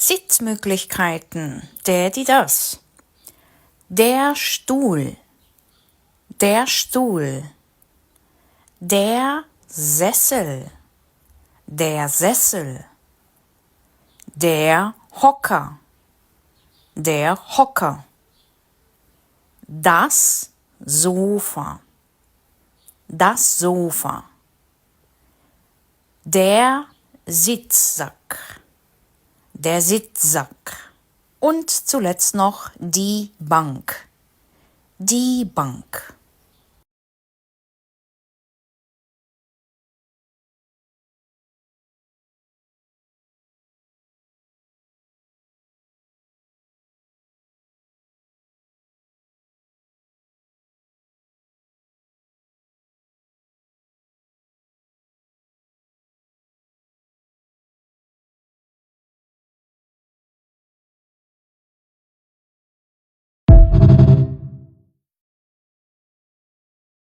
Sitzmöglichkeiten, die das. Der Stuhl, der Stuhl. Der Sessel, der Sessel. Der Hocker, der Hocker. Das Sofa, das Sofa. Der Sitzsack, der Sitzsack. Und zuletzt noch die Bank, die Bank.